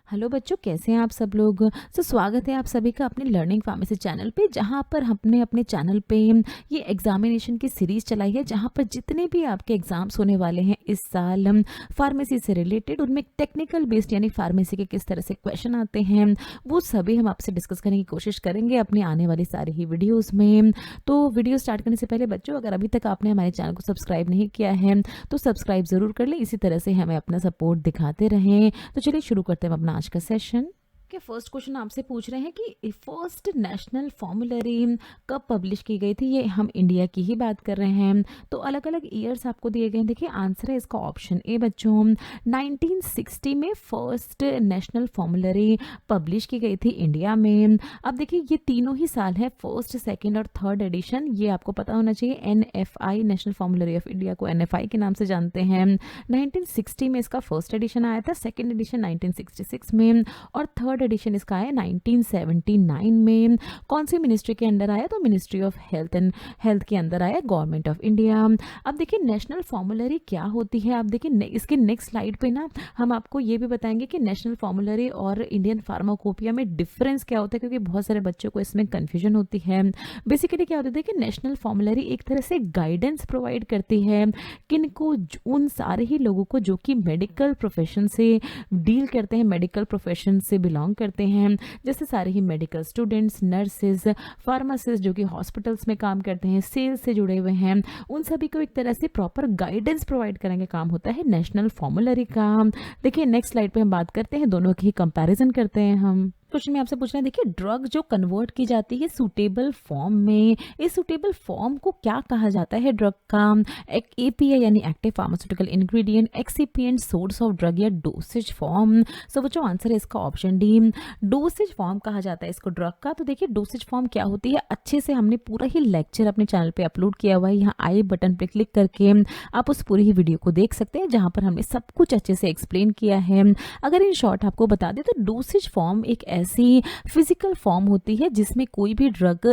Hello बच्चों, कैसे हैं आप सब लोग। स्वागत है आप सभी का अपने लर्निंग फार्मेसी चैनल पे, जहां पर हमने अपने चैनल पे ये एग्जामिनेशन की सीरीज़ चलाई है, जहां पर जितने भी आपके एग्ज़ाम्स होने वाले हैं इस साल फार्मेसी से रिलेटेड, उनमें टेक्निकल बेस्ड यानी फार्मेसी के किस तरह से क्वेश्चन आते हैं वो सभी हम आपसे डिस्कस करने की कोशिश करेंगे अपनी आने वाली सारी ही वीडियोज़ में। तो वीडियो स्टार्ट करने से पहले बच्चों, अगर अभी तक आपने हमारे चैनल को सब्सक्राइब नहीं किया है तो सब्सक्राइब ज़रूर कर लें, इसी तरह से हमें अपना सपोर्ट दिखाते रहें। तो चलिए शुरू करते हैं अपना आज का सेशन। के फर्स्ट क्वेश्चन आपसे पूछ रहे हैं कि फर्स्ट नेशनल फॉर्मूलरी कब पब्लिश की गई थी। ये हम इंडिया की ही बात कर रहे हैं, तो अलग अलग ईयर्स आपको दिए गए हैं। देखिए आंसर है इसका ऑप्शन ए बच्चों, 1960 में फर्स्ट नेशनल फॉर्मूलरी पब्लिश की गई थी इंडिया में। अब देखिए ये तीनों ही साल है, फर्स्ट सेकेंड और थर्ड एडिशन, ये आपको पता होना चाहिए। NFI national formulary of India को NFI के नाम से जानते हैं। 1960 में इसका फर्स्ट एडिशन आया था, सेकेंड एडिशन 1966 में और थर्ड एडिशन इसका आया 1979 में। कौन सी मिनिस्ट्री के अंदर आया, तो मिनिस्ट्री ऑफ हेल्थ के अंदर आया, गवर्नमेंट ऑफ इंडिया। अब देखिए नेशनल फॉर्मूलरी क्या होती है। आप देखिए इसके नेक्स्ट स्लाइड पे ना हम आपको ये भी बताएंगे कि नेशनल फॉर्मूलरी और इंडियन फार्माकोपिया में डिफरेंस क्या होता है, क्योंकि बहुत सारे बच्चों को इसमें कन्फ्यूजन होती है। बेसिकली क्या होता है कि नेशनल फॉर्मूलरी एक तरह से गाइडेंस प्रोवाइड करती है किनको, उन सारे ही लोगों को जो कि मेडिकल प्रोफेशन से डील करते हैं, मेडिकल प्रोफेशन से बिलोंग करते हैं, जैसे सारे ही मेडिकल स्टूडेंट्स, नर्सेज, फार्मासिस्ट जो कि हॉस्पिटल्स में काम करते हैं, सेल्स से जुड़े हुए हैं, उन सभी को एक तरह से प्रॉपर गाइडेंस प्रोवाइड करने का काम होता है नेशनल फॉर्मूलरी का। देखिए नेक्स्ट स्लाइड पे हम बात करते हैं, दोनों की कंपैरिजन करते हैं हम। क्वेश्चन में आपसे पूछना है, देखिए ड्रग जो कन्वर्ट की जाती है सूटेबल फॉर्म में, इस सूटेबल फॉर्म को क्या कहा जाता है ड्रग का। एक API यानी active pharmaceutical ingredient, excipient, source of drug या डोसेज फॉर्म। सो बच्चों आंसर है इसका ऑप्शन डी, डोसेज फॉर्म कहा जाता है इसको ड्रग का। तो देखिए डोसेज फॉर्म क्या होती है, अच्छे से हमने पूरा ही लेक्चर अपने चैनल पे अपलोड किया हुआ है, यहाँ आई बटन पे क्लिक करके आप उस पूरी ही वीडियो को देख सकते हैं, जहाँ पर हमने सब कुछ अच्छे से एक्सप्लेन किया है। अगर इन शॉर्ट आपको बता दें तो डोसेज फॉर्म एक ऐसी फिजिकल फॉर्म होती है जिसमें कोई भी ड्रग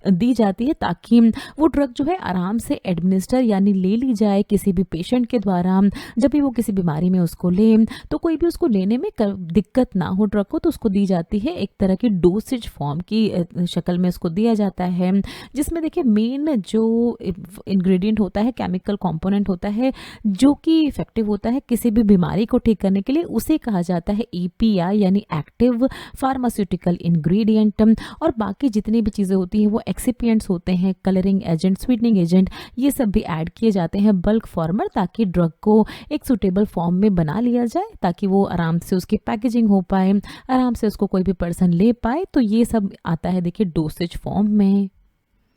दी जाती है ताकि वो ड्रग जो है आराम से एडमिनिस्टर यानी ले ली जाए किसी भी पेशेंट के द्वारा। जब भी वो किसी बीमारी में उसको ले तो कोई भी उसको लेने में दिक्कत ना हो ड्रग को, तो उसको दी जाती है एक तरह की डोसेज फॉर्म की शक्ल में उसको दिया जाता है, जिसमें देखिए मेन जो इंग्रेडिएंट होता है, केमिकल कंपोनेंट होता है जो कि इफेक्टिव होता है किसी भी बीमारी को ठीक करने के लिए, उसे कहा जाता है API यानी एक्टिव फार्मास्यूटिकल इंग्रेडिएंट। और बाकी जितनी भी चीज़ें होती हैं वो एक्सिपिएंट्स होते हैं, कलरिंग एजेंट, स्वीटनिंग एजेंट, ये सब भी ऐड किए जाते हैं बल्क फॉर्मर, ताकि ड्रग को एक सूटेबल फॉर्म में बना लिया जाए, ताकि वो आराम से उसकी पैकेजिंग हो पाए, आराम से उसको कोई भी पर्सन ले पाए। तो ये सब आता है देखिए डोसेज फॉर्म में।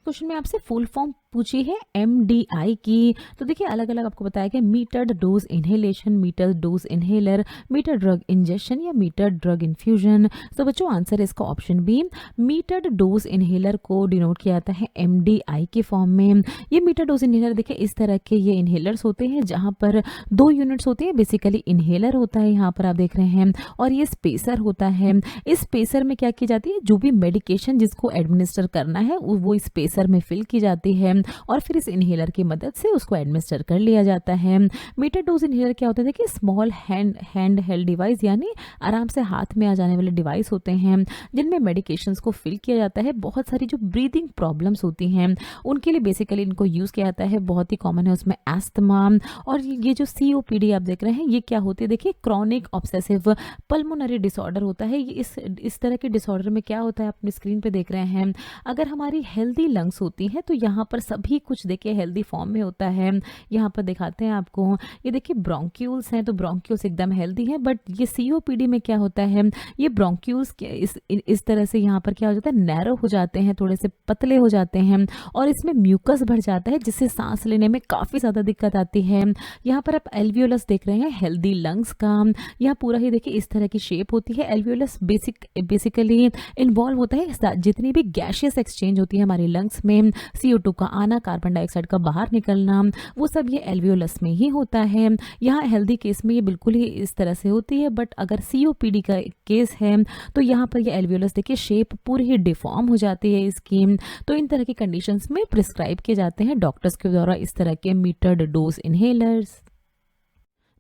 क्वेश्चन में आपसे फुल फॉर्म पूछी है MDI की, तो देखिए अलग अलग आपको बताया गया, metered dose inhalation, meter dose inhaler, meter drug injection या मीटर ड्रग इन्फ्यूजन। तो बच्चों आंसर है इसका option B, metered dose inhaler को डिनोट किया जाता है MDI के फॉर्म में। ये मीटर डोज इनहेलर देखिए इस तरह के ये इनहेलर्स होते हैं जहाँ पर 2 यूनिट्स होती हैं। बेसिकली इनहेलर होता है यहाँ पर आप देख रहे हैं, और ये स्पेसर होता है। इस स्पेसर में क्या की जाती है, जो भी मेडिकेशन जिसको एडमिनिस्टर करना है वो स्पेसर में फिल की जाती है और फिर इस इनहेलर की मदद से उसको एडमिनिस्टर कर लिया जाता है। मीटर डोज इनहेलर क्या होता है, देखिए स्मॉल हैंड हेल्ड डिवाइस यानी आराम से हाथ में आ जाने वाले डिवाइस होते हैं जिनमें मेडिकेशंस को फिल किया जाता है। बहुत सारी जो ब्रीदिंग प्रॉब्लम्स होती हैं उनके लिए बेसिकली इनको यूज़ किया जाता है, बहुत ही कॉमन है उसमें एस्थमा। और ये जो COPD आप देख रहे हैं ये क्या होती है, देखिए क्रॉनिक ऑब्सेसिव पल्मोनरी डिसऑर्डर होता है। ये इस तरह के डिसऑर्डर में क्या होता है, आप अपनी स्क्रीन पे देख रहे हैं, अगर हमारी हेल्दी लंग्स होती हैं तो यहाँ पर सभी कुछ देखिए हेल्दी फॉर्म में होता है। यहाँ पर दिखाते हैं आपको, ये देखिए ब्रोंक्यूल्स हैं, तो ब्रोंक्यूल्स एकदम हेल्दी हैं, बट ये COPD में क्या होता है, ये ब्रोंक्यूल्स इस तरह से यहाँ पर क्या हो जाता है, नैरो हो जाते हैं, थोड़े से पतले हो जाते हैं और इसमें म्यूकस भर जाता है जिससे सांस लेने में काफ़ी ज़्यादा दिक्कत आती है। यहाँ पर आप एल्वियोलस देख रहे हैं हेल्दी लंग्स का, यहाँ पूरा ही देखिए इस तरह की शेप होती है। एल्वियोलस बेसिकली इन्वॉल्व होता है जितनी भी गैशियस एक्सचेंज होती है हमारी लंग्स में, CO2 का आना, कार्बन डाइऑक्साइड का बाहर निकलना, वो सब ये एल्वियोलस में ही होता है। यहाँ हेल्दी केस में ये बिल्कुल ही इस तरह से होती है, बट अगर COPD का केस है तो यहाँ पर ये एल्वियोलस देखिए शेप पूरी ही डिफॉर्म हो जाती है इसकी। तो इन तरह की कंडीशंस में प्रिस्क्राइब किए जाते हैं डॉक्टर्स के द्वारा इस तरह के मीटर्ड डोज इनहेलर्स।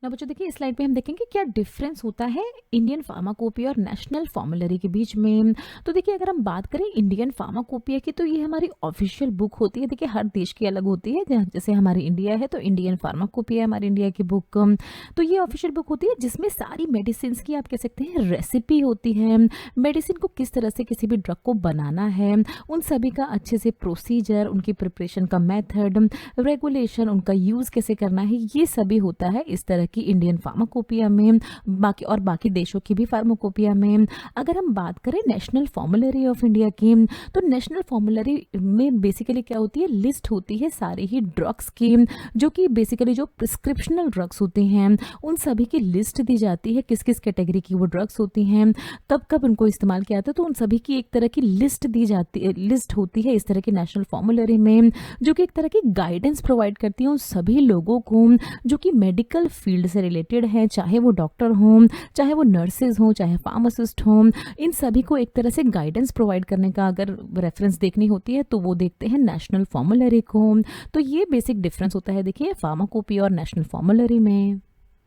ना बच्चों देखिए इस स्लाइड पे हम देखेंगे क्या डिफरेंस होता है इंडियन फार्माकोपिया और नेशनल फॉर्मुलरी के बीच में। तो देखिए अगर हम बात करें इंडियन फार्माकोपिया की तो ये हमारी ऑफिशियल बुक होती है। देखिए हर देश की अलग होती है, जैसे हमारी इंडिया है तो इंडियन फार्माकोपिया हमारी इंडिया की बुक। तो ये ऑफिशियल बुक होती है जिसमें सारी मेडिसिन की आप कह सकते हैं रेसिपी होती है, मेडिसिन को किस तरह से किसी भी ड्रग को बनाना है उन सभी का अच्छे से प्रोसीजर, उनकी प्रिपरेशन का मेथड, रेगुलेशन, उनका यूज़ कैसे करना है, ये सभी होता है इस तरह की इंडियन फार्माकोपिया में। बाकी देशों की भी फार्माकोपिया में। अगर हम बात करें नेशनल फॉर्मुलरी ऑफ इंडिया की, तो नेशनल फॉर्मुलरी में बेसिकली क्या होती है, लिस्ट होती है सारे ही ड्रग्स की, जो कि बेसिकली जो प्रिस्क्रिप्शनल ड्रग्स होते हैं उन सभी की लिस्ट दी जाती है, किस किस कैटेगरी की वो ड्रग्स होती हैं, कब कब उनको इस्तेमाल किया जाता है, तो उन सभी की एक तरह की लिस्ट दी जाती है, लिस्ट होती है इस तरह की नेशनल फॉर्मुलरी में, जो कि एक तरह की गाइडेंस प्रोवाइड करती है उन सभी लोगों को जो कि मेडिकल फील्ड से रिलेटेड है, चाहे वो डॉक्टर हों, चाहे वो नर्सेज हों, चाहे फार्मासिस्ट हों, इन सभी को एक तरह से गाइडेंस प्रोवाइड करने का अगर रेफरेंस देखनी होती है तो वो देखते हैं नेशनल फॉर्मुलरी को। तो ये बेसिक डिफरेंस होता है देखिए फार्माकोपिया और नेशनल फॉर्मुलरी में।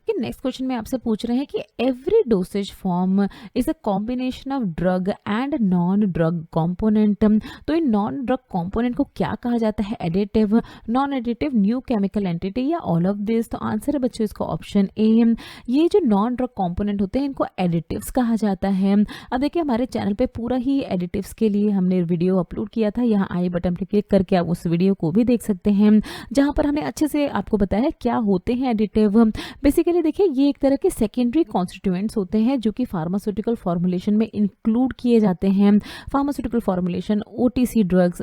नेक्स्ट क्वेश्चन में आपसे पूछ रहे हैं कि every dosage form is a combination of drug and non drug component. तो इन नॉन ड्रग कंपोनेंट को क्या कहा जाता है, additive, non additive, new chemical entity या ऑल ऑफ दिस। तो आंसर है बच्चों इसका ऑप्शन ए। ये जो नॉन ड्रग कंपोनेंट होते हैं इनको एडिटिव्स कहा जाता है। अब देखिए हमारे चैनल पे पूरा ही एडिटिव्स के लिए हमने वीडियो अपलोड किया था, यहाँ आई बटन पर क्लिक करके आप उस वीडियो को भी देख सकते हैं, जहाँ पर हमने अच्छे से आपको बताया है क्या होते हैं एडिटिव। बेसिकली देखिए ये एक तरह के सेकेंडरी कॉन्स्टिट्यूएंट्स होते हैं जो कि फार्मास्यूटिकल फॉर्मुलेशन में इंक्लूड किए जाते हैं। Pharmaceutical formulation, OTC drugs,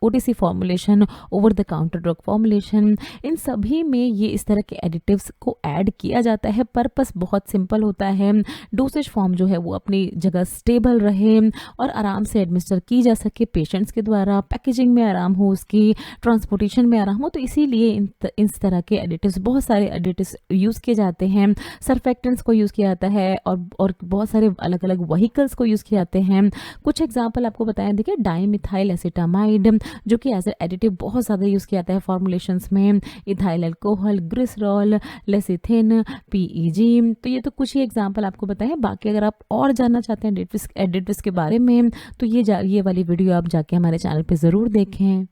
OTC formulation, over the counter drug formulation, इन सभी में ये इस तरह के एडिटिव्स को ऐड किया जाता है। पर्पस बहुत सिंपल होता है, डोसेज फॉर्म जो है वो अपनी जगह स्टेबल रहे और आराम से एडमिनिस्टर की जा सके पेशेंट्स के द्वारा, पैकेजिंग में आराम हो, उसकी ट्रांसपोर्टेशन में आराम हो। तो इसीलिए इस तरह के एडिटिव्स, बहुत सारे एडिटिव्स यूज़ किए जाते हैं। सर्फेक्टेंट्स को यूज़ किया जाता है और बहुत सारे अलग अलग व्हीकल्स को यूज़ किए जाते हैं। कुछ एग्जांपल आपको बताएं, देखिए डाइमिथाइल एसिटामाइड जो कि एज एडिटिव बहुत ज़्यादा यूज़ किया जाता है फॉर्मुलेशंस में, ethyl alcohol, glycerol, lecithin, PEG. तो ये तो कुछ ही एग्जांपल आपको बताएं। बाकी अगर आप और जानना चाहते हैं एडिटिव्स के बारे में तो ये वाली वीडियो आप जाके हमारे चैनल पे ज़रूर देखें।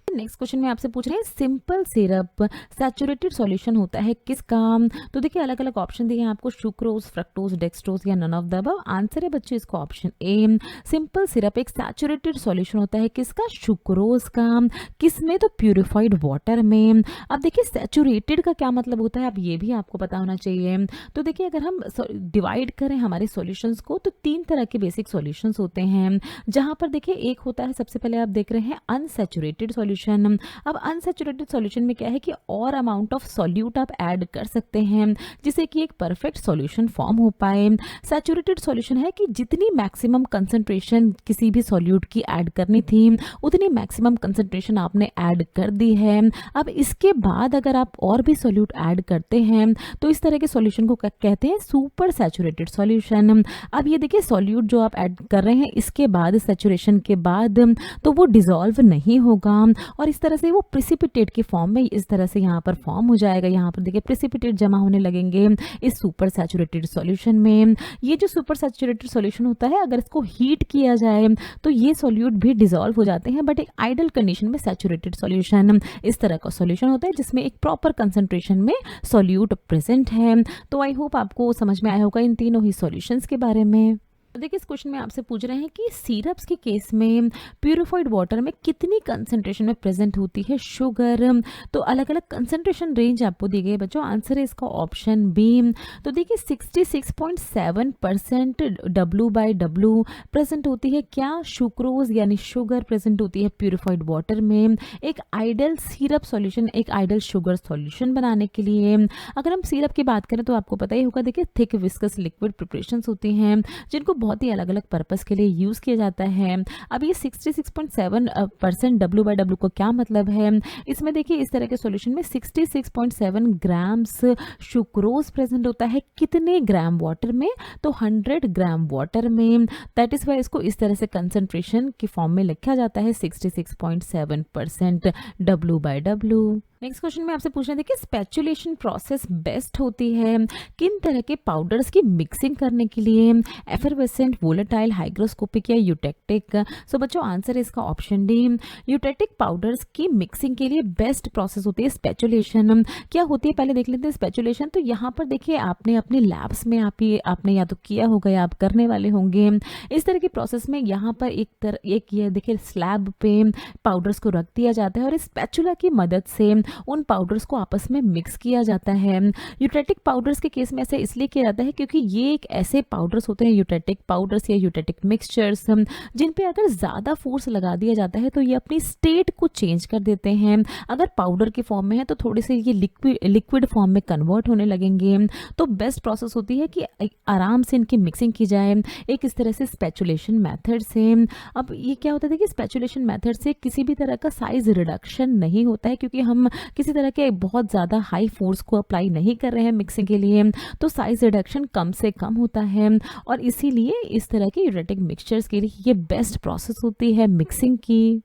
नेक्स्ट क्वेश्चन में आपसे पूछ रहे हैं सिंपल सिरप सैचुरेटेड सॉल्यूशन होता है किसका। तो देखिए अलग अलग ऑप्शन दिए हैं आपको, सुक्रोज, फ्रक्टोज, डेक्सट्रोज या none of the above. Answer है बच्चों इसका ऑप्शन ए। सिंपल सिरप एक सैचुरेटेड सॉल्यूशन होता है किसका, सुक्रोज का। किसमें, तो प्यूरिफाइड वाटर में। अब देखिए सैचुरेटेड का क्या मतलब होता है, अब ये भी आपको पता होना चाहिए। तो देखिए अगर हम डिवाइड करें हमारे सॉल्यूशंस को तो 3 तरह के बेसिक सॉल्यूशंस होते हैं, जहां पर देखिए एक होता है, सबसे पहले आप देख रहे हैं अनसैचुरेटेड सॉल्यूशन। अब अनसैचुरेटेड सॉल्यूशन में क्या है कि और अमाउंट ऑफ सॉल्यूट आप ऐड कर सकते हैं जिससे कि एक परफेक्ट सॉल्यूशन फॉर्म हो पाए। सैचुरेटेड सॉल्यूशन है कि जितनी मैक्सिमम कंसंट्रेशन किसी भी सॉल्यूट की ऐड करनी थी उतनी मैक्सिमम कंसंट्रेशन आपने ऐड कर दी है। अब इसके बाद अगर आप और भी सॉल्यूट ऐड करते हैं तो इस तरह के सॉल्यूशन को कहते हैं सुपर सैचुरेटेड सॉल्यूशन। अब ये देखिए सॉल्यूट जो आप ऐड कर रहे हैं इसके बाद, सैचुरेशन के बाद, तो वो डिसॉल्व नहीं होगा और इस तरह से वो प्रेसिपिटेट के फॉर्म में इस तरह से यहाँ पर फॉर्म हो जाएगा। यहाँ पर देखिए प्रेसिपिटेट जमा होने लगेंगे इस सुपर सैचुरेटेड सॉल्यूशन में। ये जो सुपर सैचुरेटेड सॉल्यूशन होता है अगर इसको हीट किया जाए तो ये सॉल्यूट भी डिसॉल्व हो जाते हैं, बट एक आइडल कंडीशन में सैचुरेटेड सॉल्यूशन इस तरह का सॉल्यूशन होता है जिसमें एक प्रॉपर कंसंट्रेशन में सॉल्यूट प्रेजेंट है। तो आई होप आपको समझ में आया होगा इन तीनों ही सॉल्यूशंस के बारे में। देखिए इस क्वेश्चन में आपसे पूछ रहे हैं कि सिरप्स के केस में प्यूरिफाइड वाटर में कितनी कंसंट्रेशन में प्रेजेंट होती है शुगर। तो अलग अलग कंसंट्रेशन रेंज आपको दी गई है बच्चों। आंसर है इसका ऑप्शन बी। तो देखिए 66.7% W/W प्रेजेंट होती है क्या, सुक्रोज यानी शुगर प्रेजेंट होती है प्यूरिफाइड वाटर में एक आइडल सिरप सॉल्यूशन, एक आइडल शुगर सॉल्यूशन बनाने के लिए। अगर हम सिरप की बात करें तो आपको पता ही होगा, देखिए थिक विस्कस लिक्विड प्रिपरेशंस होती हैं जिनको बहुत ही अलग अलग पर्पस के लिए यूज़ किया जाता है। अब ये 66.7% W/W को क्या मतलब है, इसमें देखिए इस तरह के सॉल्यूशन में 66.7 ग्राम्स सुक्रोज प्रेजेंट होता है कितने ग्राम वाटर में, तो 100 ग्राम वाटर में। दैट इज वाई इसको इस तरह से कंसंट्रेशन की फॉर्म में लिखा जाता है 66.7% W/W। नेक्स्ट क्वेश्चन में आपसे पूछना था कि स्पेचुलेशन प्रोसेस बेस्ट होती है किन तरह के पाउडर्स की मिक्सिंग करने के लिए, एफरवेसेंट, वोलेटाइल, हाइग्रोस्कोपिक या यूटेक्टिक। सो बच्चों आंसर है इसका ऑप्शन डी, यूटेक्टिक पाउडर्स की मिक्सिंग के लिए बेस्ट प्रोसेस होती है स्पेचुलेशन। क्या होती है पहले देख लेते हैं स्पेचुलेशन। तो यहाँ पर देखिए आपने अपने लैब्स में आपने या तो किया होगा या आप करने वाले होंगे इस तरह की प्रोसेस में। यहाँ पर एक ये देखिए स्लैब पे पाउडर्स को रख दिया जाता है और स्पैचुला की मदद से उन पाउडर्स को आपस में मिक्स किया जाता है। यूटेटिक पाउडर्स के केस में ऐसे इसलिए किया जाता है क्योंकि ये एक ऐसे पाउडर्स होते हैं यूटेटिक पाउडर्स या यूटेटिक मिक्सचर्स जिन पे अगर ज़्यादा फोर्स लगा दिया जाता है तो ये अपनी स्टेट को चेंज कर देते हैं। अगर पाउडर के फॉर्म में है तो थोड़े से ये लिक्विड फॉर्म में कन्वर्ट होने लगेंगे। तो बेस्ट प्रोसेस होती है कि आराम से इनकी मिक्सिंग की जाए एक इस तरह से स्पेचुलेशन मेथड से। अब ये क्या होता है कि स्पेचुलेशन मेथड से किसी भी तरह का साइज रिडक्शन नहीं होता है क्योंकि हम किसी तरह के बहुत ज़्यादा हाई फोर्स को अप्लाई नहीं कर रहे हैं मिक्सिंग के लिए, तो साइज रिडक्शन कम से कम होता है और इसीलिए इस तरह के यूरेटिक मिक्सचर्स के लिए ये बेस्ट प्रोसेस होती है मिक्सिंग की।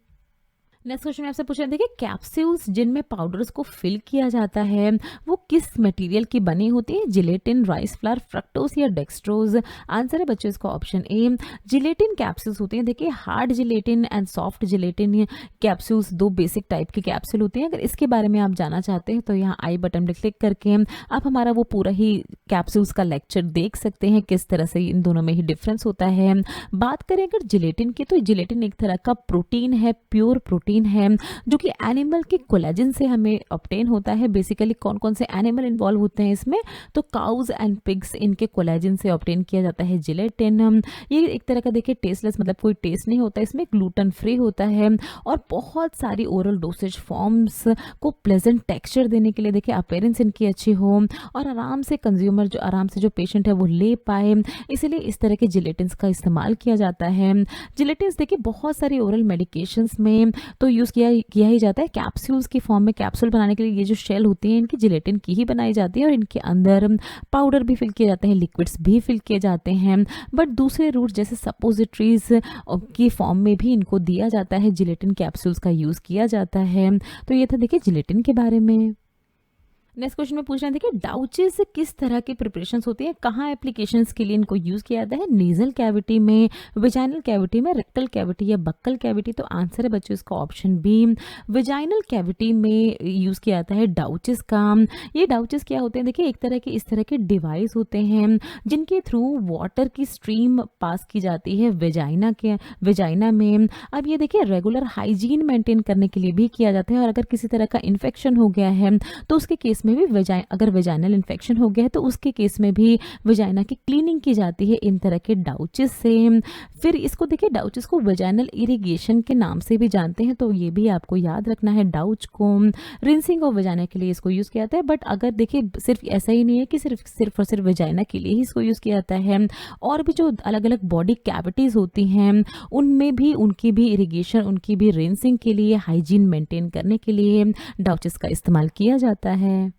नेक्स्ट क्वेश्चन में आपसे पूछ रहे थे कि कैप्सूल्स जिनमें पाउडर्स को फिल किया जाता है वो किस मटेरियल की बनी होती है, जिलेटिन, राइस फ्लावर, फ्रक्टोज या डेक्सट्रोज। आंसर है बच्चों इसका ऑप्शन ए, जिलेटिन कैप्सूल्स होती हैं। देखिए hard gelatin and soft gelatin capsules दो बेसिक टाइप की कैप्सूल होती हैं। अगर इसके बारे में आप जाना चाहते हैं तो यहाँ आई बटन पर क्लिक करके आप हमारा वो पूरा ही कैप्सूल्स का लेक्चर देख सकते हैं किस तरह से इन दोनों में ही डिफरेंस होता है। बात करें अगर जिलेटिन की तो जिलेटिन एक तरह का प्रोटीन है, प्योर प्रोटीन है जो कि एनिमल के कोलेजन से हमें ऑब्टेन होता है। बेसिकली कौन कौन से एनिमल इन्वॉल्व होते हैं इसमें, तो काउज एंड पिग्स, इनके कोलेजन से ऑब्टेन किया जाता है जिलेटिन। ये एक तरह का देखिए टेस्टलेस, मतलब कोई टेस्ट नहीं होता इसमें, ग्लूटेन फ्री होता है और बहुत सारी ओरल डोसेज फॉर्म्स को प्लेजेंट टेक्सचर देने के लिए देखिए अपीयरेंस इनकी अच्छी हो और आराम से कंज्यूमर जो पेशेंट है वो ले पाए, इसलिए इस तरह के जिलेटिन्स का इस्तेमाल किया जाता है। जिलेटिन्स देखिए बहुत सारी ओरल मेडिकेशंस में तो यूज़ किया ही जाता है। कैप्सूल्स की फॉर्म में कैप्सूल बनाने के लिए ये जो शेल होती है इनकी जिलेटिन की ही बनाई जाती है और इनके अंदर पाउडर भी फिल किए जाते हैं, लिक्विड्स भी फिल किए जाते हैं। बट दूसरे रूट जैसे सपोजिटरीज की फॉर्म में भी इनको दिया जाता है, जिलेटिन कैप्सूल्स का यूज़ किया जाता है। तो ये था देखिए जिलेटिन के बारे में। नेक्स्ट क्वेश्चन में पूछ रहे थे कि डाउचेस किस तरह की प्रिपरेशंस होती है, कहाँ एप्लीकेशंस के लिए इनको यूज़ किया जाता है, नेजल कैविटी में, विजाइनल कैविटी में, रेक्टल कैविटी या बक्कल कैविटी। तो आंसर है बच्चों इसका ऑप्शन बी, विजाइनल कैविटी में यूज़ किया जाता है डाउचेस का। ये डाउचेस क्या होते हैं, देखिए एक तरह के इस तरह के डिवाइस होते हैं जिनके थ्रू वाटर की स्ट्रीम पास की जाती है वेजाइना में। अब ये देखिए रेगुलर हाइजीन मेंटेन करने के लिए भी किया जाता है और अगर किसी तरह का इन्फेक्शन हो गया है तो उसके केस में भी अगर वेजाइनल इन्फेक्शन हो गया है तो उसके केस में भी वेजाइना की क्लीनिंग की जाती है इन तरह के डाउचेस से। फिर इसको देखिए डाउचेस को वेजाइनल इरिगेशन के नाम से भी जानते हैं, तो ये भी आपको याद रखना है। डाउच को रिंसिंग ऑफ वेजाइना के लिए इसको यूज़ किया जाता है। बट अगर देखिए सिर्फ ऐसा ही नहीं है कि सिर्फ और सिर्फ वेजाइना के लिए ही इसको यूज़ किया जाता है, और भी जो अलग अलग बॉडी कैविटीज़ होती हैं उनमें भी उनकी भी इरिगेशन, उनकी भी रिंसिंग के लिए, हाइजीन मेंटेन करने के लिए डाउचेस का इस्तेमाल किया जाता है।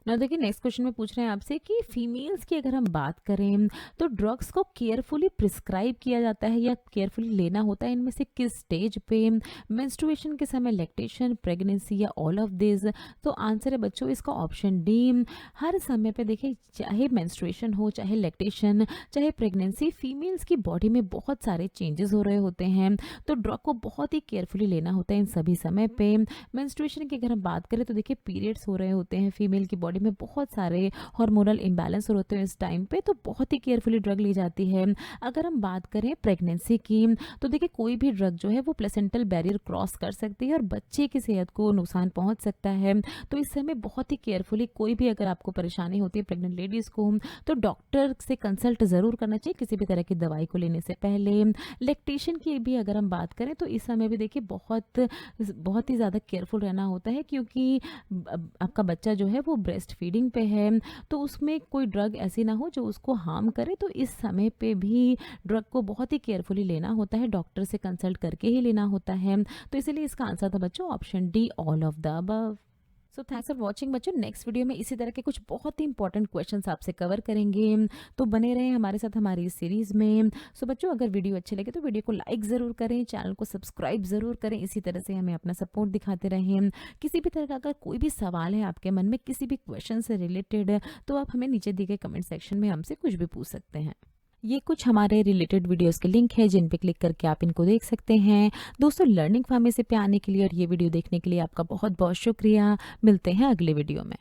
ना देखिए नेक्स्ट क्वेश्चन में पूछ रहे हैं आपसे कि फीमेल्स की अगर हम बात करें तो ड्रग्स को केयरफुली प्रिस्क्राइब किया जाता है या केयरफुली लेना होता है, इनमें से किस स्टेज पे, मेंस्ट्रुएशन के समय, लैक्टेशन, प्रेगनेंसी या ऑल ऑफ दिस। तो आंसर है बच्चों इसका ऑप्शन डी, हर समय पे देखिए चाहे मेंस्ट्रुएशन हो, चाहे लैक्टेशन, चाहे प्रेगनेंसी, फीमेल्स की बॉडी में बहुत सारे चेंजेस हो रहे होते हैं तो ड्रग को बहुत ही केयरफुली लेना होता है इन सभी समय पे। मेंस्ट्रुएशन की अगर हम बात करें तो देखिए पीरियड्स हो रहे होते हैं, फीमेल की बॉडी में बहुत सारे हार्मोनल इम्बैलेंस होते हैं इस टाइम पे, तो बहुत ही केयरफुली ड्रग ली जाती है। अगर हम बात करें प्रेगनेंसी की तो देखिए कोई भी ड्रग जो है वो प्लेसेंटल बैरियर क्रॉस कर सकती है और बच्चे की सेहत को नुकसान पहुंच सकता है। तो इस समय बहुत ही केयरफुली कोई भी अगर आपको परेशानी होती है प्रेग्नेंट लेडीज़ को तो डॉक्टर से कंसल्ट ज़रूर करना चाहिए किसी भी तरह की दवाई को लेने से पहले। लैक्टेशन की भी अगर हम बात करें तो इस समय भी देखिए बहुत ही ज़्यादा केयरफुल रहना होता है क्योंकि आपका बच्चा जो है वो ब्रेस्ट फीडिंग पे है, तो उसमें कोई ड्रग ऐसी ना हो जो उसको हार्म करे। तो इस समय पे भी ड्रग को बहुत ही केयरफुली लेना होता है, डॉक्टर से कंसल्ट करके ही लेना होता है। तो इसीलिए इसका आंसर था बच्चों option D, all of the above. So thanks for watching बच्चों। नेक्स्ट वीडियो में इसी तरह के कुछ बहुत ही इंपॉर्टेंट क्वेश्चंस आपसे कवर करेंगे, तो बने रहें हमारे साथ हमारी इस सीरीज़ में। सो बच्चों, अगर वीडियो अच्छे लगे तो वीडियो को लाइक ज़रूर करें, चैनल को सब्सक्राइब ज़रूर करें, इसी तरह से हमें अपना सपोर्ट दिखाते रहें। किसी भी तरह का अगर कोई भी सवाल है आपके मन में किसी भी क्वेश्चन से रिलेटेड, तो आप हमें नीचे दिए गए कमेंट सेक्शन में हमसे कुछ भी पूछ सकते हैं। ये कुछ हमारे रिलेटेड वीडियोस के लिंक है जिन पे क्लिक करके आप इनको देख सकते हैं। दोस्तों, लर्निंग फार्मेसी पे आने के लिए और ये वीडियो देखने के लिए आपका बहुत बहुत शुक्रिया। मिलते हैं अगले वीडियो में।